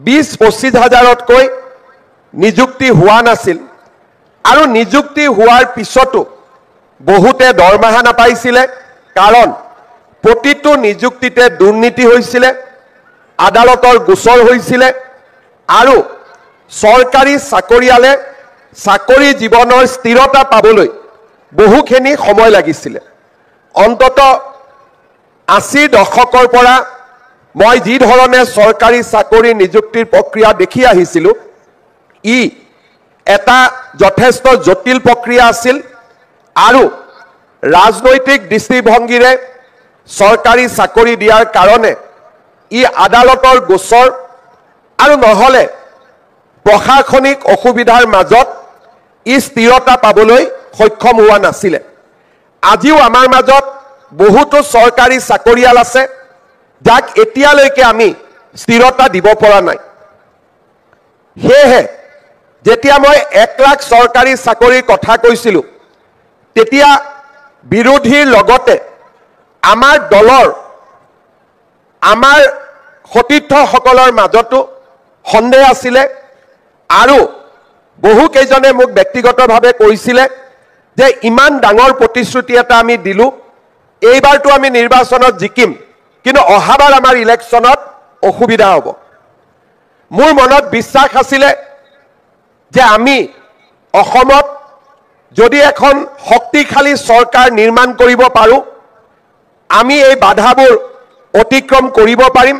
20-25 হাজাৰতকৈ নিযুক্তি হোৱা নাছিল আৰু নিযুক্তি হোৱাৰ পিছতো বহুতে দৰমহা নাপাইছিলে কাৰণ প্ৰতিটো নিযুক্তিতে দুৰ্নীতি হৈছিলে আদালতৰ গোচৰ হৈছিলে আৰু চৰকাৰী চাকৰিয়ালে চাকৰি জীৱনৰ স্থিৰতা পাবলৈ বহুখিনি সময় লাগিছিলে অন্তত 80 দশকৰ পৰা মই যি ধৰণে চৰকাৰী চাকৰি নিযুক্তিৰ প্ৰক্ৰিয়া দেখি আহিছিলো ই এটা যথেষ্ট জটিল প্ৰক্ৰিয়া আছিল আৰু ৰাজনৈতিক দৃষ্টিভংগীৰে চৰকাৰী চাকৰি দিয়াৰ কাৰণে ই আদালতৰ গোচৰ আৰু নহলে প্ৰশাসনিক অসুবিধাৰ মাজত ই স্থিৰতা পাবলৈ সক্ষম হোৱা নাছিলে আজিও আমাৰ মাজত বহুতো চৰকাৰী চাকৰিয়াল আছে যাক এতিয়ালৈকে আমি স্থিৰতা দিব পৰা নাই হেহে যেতিয়া মই 1 লাখ চৰকাৰী চাকৰিৰ কথা কৈছিলো তেতিয়া বিৰোধীৰ লগতে আমাৰ দলৰ আমাৰ সতীৰ্থসকলৰ মাজতো সন্দেহ আছিলে আৰু বহু কেইজনে মোক ব্যক্তিগতভাৱে কৈছিলে যে ইমান ডাঙৰ প্ৰতিশ্ৰুতি এটা আমি দিলো এইবাৰটো আমি নিৰ্বাচনত জিকিম কিন্তু অহাবাৰ আমাৰ ইলেকশ্যনত অসুবিধা হ'ব মোৰ মনত বিশ্বাস আছিলে যে আমি অসমত যদি এখন শক্তিশালী চৰকাৰ নিৰ্মাণ কৰিব পাৰো আমি এই বাধাবোৰ অতিক্ৰম কৰিব পাৰিম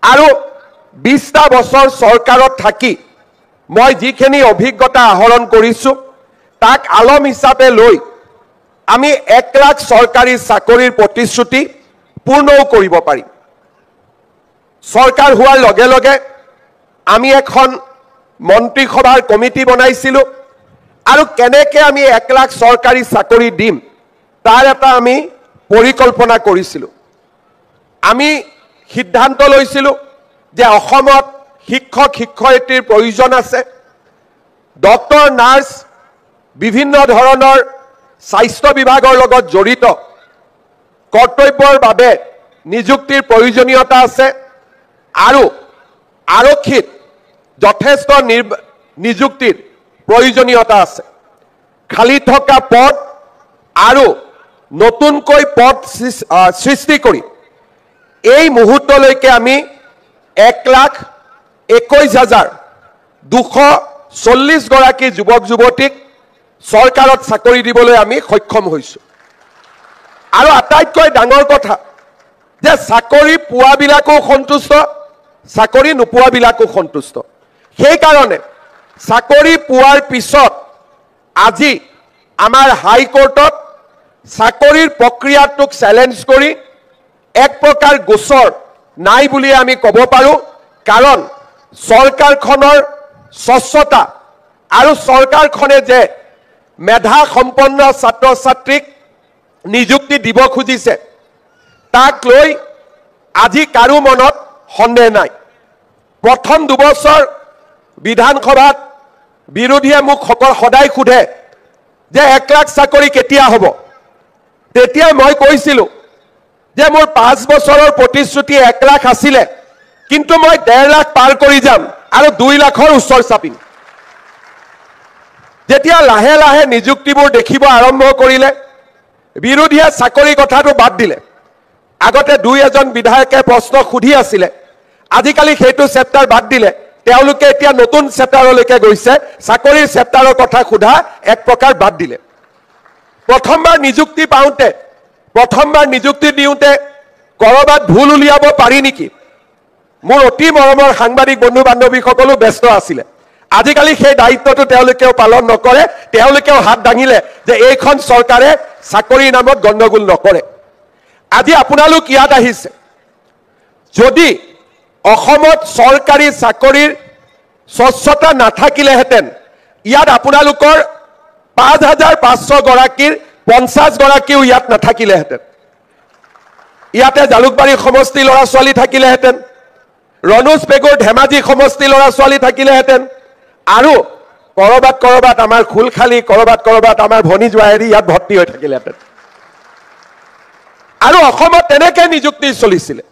আৰু 20টা বছৰ চৰকাৰত থাকি মই যিখিনি অভিজ্ঞতা আহৰণ কৰিছো তাক আলম হিচাপে লৈ আমি 1 লাখ চৰকাৰী চাকৰিৰ প্ৰতিশ্ৰুতি পূৰ্ণও কৰিব পাৰিম চৰকাৰ হোৱাৰ লগে লগে আমি এখন মন্ত্ৰীসভাৰ কমিটি বনাইছিলো আৰু কেনেকৈ আমি 1 লাখ চৰকাৰী চাকৰি দিম তাৰ এটা আমি পৰিকল্পনা কৰিছিলো আমি সিদ্ধান্ত লৈছিলো যে অসমত শিক্ষক শিক্ষয়িত্ৰীৰ প্ৰয়োজন আছে ডক্টৰ নাৰ্ছ বিভিন্ন ধৰণৰ স্বাস্থ্য বিভাগৰ লগত জড়িত কৰ্তব্যৰ বাবে নিযুক্তিৰ প্ৰয়োজনীয়তা আছে আৰু আৰক্ষীত যথেষ্ট নিযুক্তিৰ প্ৰয়োজনীয়তা আছে খালি থকা পদ আৰু নতুনকৈ পদ সৃষ্টি কৰি এই মুহূৰ্তলৈকে আমি 1,21,240 গৰাকী যুৱক যুৱতীক চৰকাৰত চাকৰি দিবলৈ আমি সক্ষম হৈছো আৰু আটাইতকৈ ডাঙৰ কথা যে চাকৰি পোৱাবিলাকো সন্তুষ্ট চাকৰি নোপোৱাবিলাকো সন্তুষ্ট সেই কাৰণে চাকৰি পোৱাৰ পিছত আজি আমাৰ হাই কোৰ্টত চাকৰিৰ প্ৰক্ৰিয়াটোক চ্যালেঞ্জ কৰি এক প্ৰকাৰ গোচৰ নাই বুলি আমি ক'ব পাৰো কাৰণ চৰকাৰখনৰ স্বচ্ছতা আৰু চৰকাৰখনে যে মেধা সম্পন্ন ছাত্ৰ ছাত্ৰীক নিযুক্তি দিব খুজিছে তাক লৈ আজি কাৰো মনত সন্দেহ নাই প্ৰথম 2 বছৰ বিধানসভাত বিৰোধীয়ে মোক সদায় খুধে যে 1 লাখ চাকৰি কেতিয়া হ'ব তেতিয়া মই কৈছিলো যে মোৰ 5 বছৰৰ প্ৰতিশ্ৰুতি 1 লাখ আছিলে কিন্তু মই 1.5 লাখ পাৰ কৰি যাম আৰু 2 লাখৰ ওচৰ চাপিম যেতিয়া লাহে লাহে নিযুক্তিবোৰ দেখিব আৰম্ভ কৰিলে বিৰোধীয়ে চাকৰি কথাটো বাদ দিলে আগতে 2-এজন বিধায়কে প্ৰশ্ন খুধি আছিলে আজিকালি সেইটো চেপ্টাৰ বাদ দিলে তেওঁলোকে এতিয়া নতুন চেপ্টাৰলৈকে গৈছে চাকৰিৰ চেপ্টাৰৰ কথা খুধা এক প্ৰকাৰ বাদ দিলে প্ৰথমবাৰ নিযুক্তি পাওঁতে প্ৰথমবাৰ নিযুক্তি দিওঁতে কৰবাত ভুল উলিয়াব পাৰি নেকি মোৰ অতি মৰমৰ সাংবাদিক বন্ধু বান্ধৱীসকলো ব্যস্ত আছিলে আজিকালি সেই দায়িত্বটো তেওঁলোকেও পালন নকৰে তেওঁলোকেও হাত দাঙিলে যে এইখন চৰকাৰে চাকৰিৰ নামত গণ্ডগোল নকৰে আজি আপোনালোক ইয়াত আহিছে যদি অসমত চৰকাৰী চাকৰিৰ স্বচ্ছতা নাথাকিলেহেঁতেন ইয়াত আপোনালোকৰ 5,500 গৰাকীৰ 50 গৰাকীও ইয়াত নাথাকিলেহেঁতেন ইয়াতে জালুকবাৰী সমষ্টি ল'ৰা ছোৱালী থাকিলেহেঁতেন ৰণুজ পেগুৰ ধেমাজি সমষ্টি ল'ৰা ছোৱালী থাকিলেহেঁতেন আৰু কৰবাত আমাৰ খুলখালী কৰবাত আমাৰ ভনী জোৱাৰী ইয়াত ভৰ্তি হৈ থাকিলেহেঁতেন আৰু অসমত তেনেকৈ নিযুক্তি চলিছিলে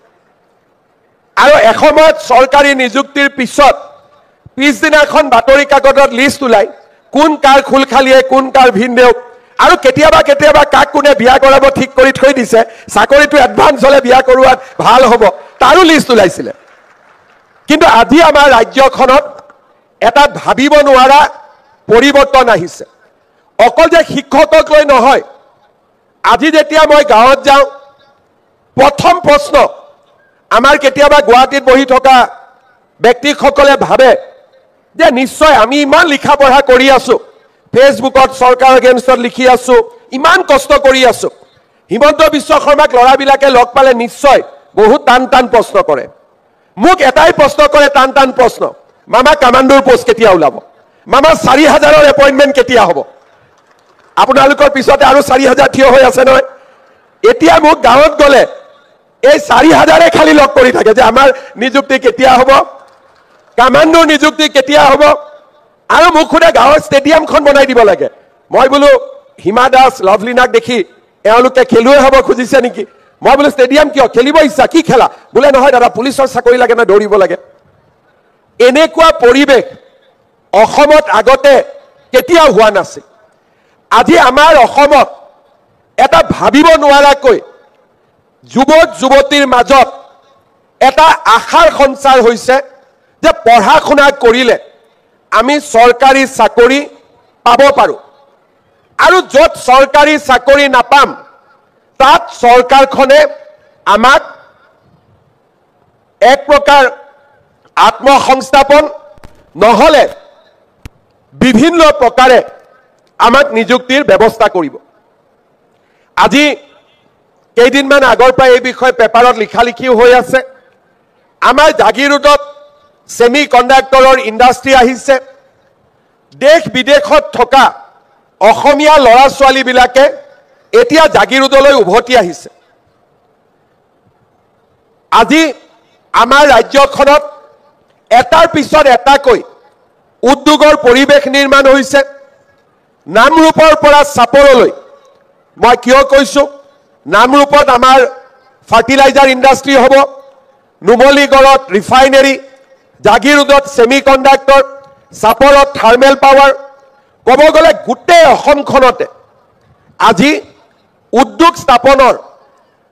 আৰু এসময়ত চৰকাৰী নিযুক্তিৰ পিছত পিছদিনাখন বাতৰি কাকতত লিষ্ট ওলাই কোন কাৰ খুলখালিয়ে কোন কাৰ ভিনদেউক আৰু কেতিয়াবা কেতিয়াবা কাক কোনে বিয়া কৰাব ঠিক কৰি থৈ দিছে চাকৰিটো এডভান্স হলে বিয়া কৰোৱাত ভাল হ'ব তাৰো লিষ্ট ওলাইছিলে কিন্তু আজি আমাৰ ৰাজ্যখনত এটা ভাবিব নোৱাৰা পৰিৱৰ্তন আহিছে অকল যে শিক্ষকক লৈ নহয় আজি যেতিয়া মই গাঁৱত যাওঁ প্ৰথম প্ৰশ্ন আমাৰ কেতিয়াবা গুৱাহাটীত বহি থকা ব্যক্তিসকলে ভাবে যে নিশ্চয় আমি ইমান লিখা পঢ়া কৰি আছো ফেচবুকত চৰকাৰ এগেইনষ্টত লিখি আছো ইমান কষ্ট কৰি আছো হিমন্ত বিশ্ব শৰ্মাক লৰাবিলাকে লগ পালে নিশ্চয় বহুত টান প্ৰশ্ন কৰে মোক এটাই প্ৰশ্ন কৰে টান প্ৰশ্ন মামা কমাণ্ডৰ পোষ্ট কেতিয়া ওলাব মামা 4000ৰ এপইণ্টমেণ্ট কেতিয়া হ'ব আপোনালোকৰ পিছতে আৰু 4000 থিয় হৈ আছে নহয় এতিয়া মোক গাঁৱত গ'লে এই 4000ে খালি লগ কৰি থাকে যে আমাৰ নিযুক্তি কেতিয়া হ'ব কমাণ্ডৰ নিযুক্তি কেতিয়া হ'ব আৰু মোক খুদে গাঁৱৰ ষ্টেডিয়ামখন বনাই দিব লাগে মই বোলো হিমা দাস লভলিনাক দেখি এওঁলোকে খেলুৱৈ হ'ব খুজিছে নেকি মই বোলো ষ্টেডিয়াম কিয় খেলিব ইচ্ছা কি খেলা বোলে নহয় দাদা পুলিচৰ চাকৰি লাগে না দৌৰিব লাগে এনেকুৱা পৰিৱেশ অসমত আগতে কেতিয়াও হোৱা নাছিল আজি আমাৰ অসমত এটা ভাবিব নোৱাৰাকৈ যুৱক যুৱতীৰ মাজত এটা আশাৰ সঞ্চাৰ হৈছে যে পঢ়া শুনা কৰিলে আমি চৰকাৰী চাকৰি পাব পাৰো আৰু য'ত চৰকাৰী চাকৰি নাপাম তাত চৰকাৰখনে আমাক এক প্ৰকাৰ আত্মসংস্থাপন নহলে বিভিন্ন প্ৰকাৰে আমাক নিযুক্তিৰ ব্যৱস্থা কৰিব আজি কেইদিনমান আগৰ পৰা এই বিষয়ে পেপাৰত লিখা হৈ আছে আমাৰ জাগিৰোডত সেমি কণ্ডাক্টৰৰ ইণ্ডাষ্ট্ৰি আহিছে দেশ বিদেশত থকা অসমীয়া ল'ৰা ছোৱালীবিলাকে এতিয়া জাগিৰোডলৈ উভতি আহিছে আজি আমাৰ ৰাজ্যখনত এটাৰ পিছত এটাকৈ উদ্যোগৰ পৰিৱেশ নিৰ্মাণ হৈছে নামৰূপৰ পৰা চাপৰলৈ মই কিয় কৈছো নামৰূপত আমাৰ ফাৰ্টিলাইজাৰ ইণ্ডাষ্ট্ৰি হ'ব নুমলীগড়ত ৰিফাইনেৰী জাগিৰোডত সেমি কণ্ডাক্টৰ চাপৰত থাৰ্মেল পাৱাৰ ক'ব গ'লে গোটেই অসমখনতে আজি উদ্যোগ স্থাপনৰ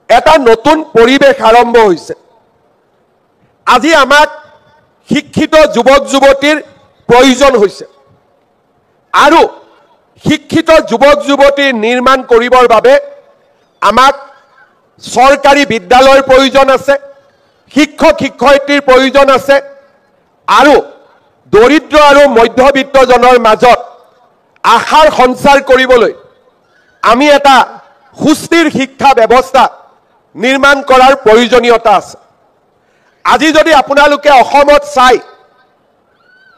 এটা নতুন পৰিৱেশ আৰম্ভ হৈছে আজি আমাক শিক্ষিত যুৱক যুৱতীৰ প্ৰয়োজন হৈছে আৰু শিক্ষিত যুৱক যুৱতী নিৰ্মাণ কৰিবৰ বাবে আমাক চৰকাৰী বিদ্যালয়ৰ প্ৰয়োজন আছে শিক্ষক শিক্ষয়িত্ৰীৰ প্ৰয়োজন আছে আৰু দৰিদ্ৰ আৰু মধ্যবিত্তজনৰ মাজত আশাৰ সঞ্চাৰ কৰিবলৈ আমি এটা সুস্থিৰ শিক্ষা ব্যৱস্থা নিৰ্মাণ কৰাৰ প্ৰয়োজনীয়তা আছে আজি যদি আপোনালোকে অসমত চাই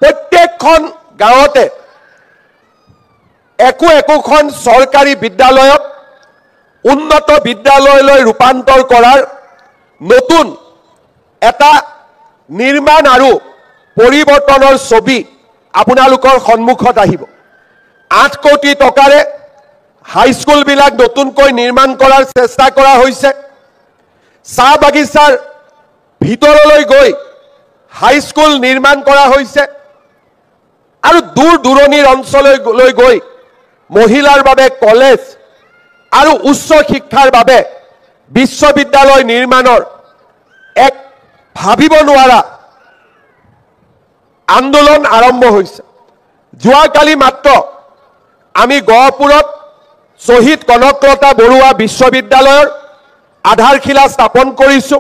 প্ৰত্যেকখন গাঁৱতে একোখন চৰকাৰী বিদ্যালয়ক উন্নত বিদ্যালয়লৈ ৰূপান্তৰ কৰাৰ নতুন এটা নিৰ্মাণ আৰু পৰিৱৰ্তনৰ ছবি আপোনালোকৰ সন্মুখত আহিব 8 কোটি টকাৰে হাইস্কুলবিলাক নতুনকৈ নিৰ্মাণ কৰাৰ চেষ্টা কৰা হৈছে চাহ বাগিচাৰ ভিতৰলৈ গৈ হাইস্কুল নিৰ্মাণ কৰা হৈছে আৰু দূৰ দূৰণিৰ অঞ্চললৈ গৈ মহিলাৰ বাবে কলেজ আৰু উচ্চ শিক্ষাৰ বাবে বিশ্ববিদ্যালয় নিৰ্মাণৰ এক ভাবিব নোৱাৰা আন্দোলন আৰম্ভ হৈছে যোৱাকালি মাত্ৰ আমি গহপুৰত শহীদ কনকলতা বৰুৱা বিশ্ববিদ্যালয়ৰ আধাৰশিলা স্থাপন কৰিছো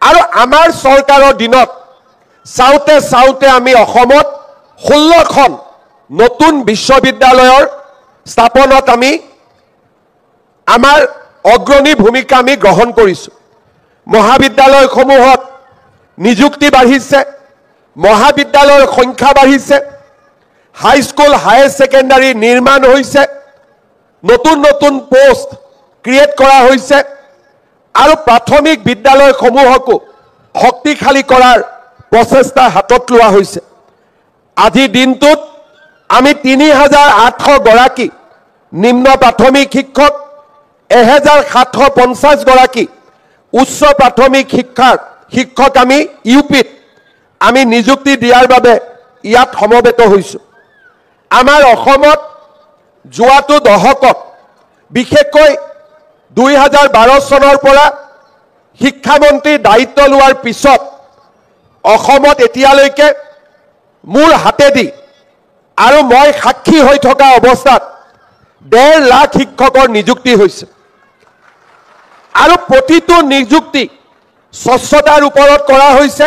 আৰু আমাৰ চৰকাৰৰ দিনত চাওতে আমি অসমত 16খন নতুন বিশ্ববিদ্যালয়ৰ স্থাপনত আমি আমাৰ অগ্ৰণী ভূমিকা আমি গ্ৰহণ কৰিছো মহাবিদ্যালয়সমূহত নিযুক্তি বাঢ়িছে মহাবিদ্যালয়ৰ সংখ্যা বাঢ়িছে হাইস্কুল হায়াৰ সেকেন্ডাৰী নিৰ্মাণ হৈছে নতুন পোষ্ট ক্ৰিয়েট কৰা হৈছে আৰু প্ৰাথমিক বিদ্যালয়সমূহকো শক্তিশালী কৰাৰ প্ৰচেষ্টা হাতত লোৱা হৈছে আজি দিনটোত আমি 3800 গৰাকী নিম্ন প্ৰাথমিক শিক্ষক 1750 গৰাকী উচ্চ প্ৰাথমিক শিক্ষাৰ শিক্ষক আমি ইউপিত আমি নিযুক্তি দিয়াৰ বাবে ইয়াত সমবেত হৈছোঁ। আমাৰ অসমত যোৱাটো দশকত বিশেষকৈ 2012 চনৰ পৰা শিক্ষামন্ত্ৰীৰ দায়িত্ব লোৱাৰ পিছত অসমত এতিয়ালৈকে মোৰ হাতেদি আৰু মই সাক্ষী হৈ থকা অৱস্থাত 1.5 লাখ শিক্ষকৰ নিযুক্তি হৈছে আৰু প্ৰতিটো নিযুক্তি স্বচ্ছতাৰ ওপৰত কৰা হৈছে।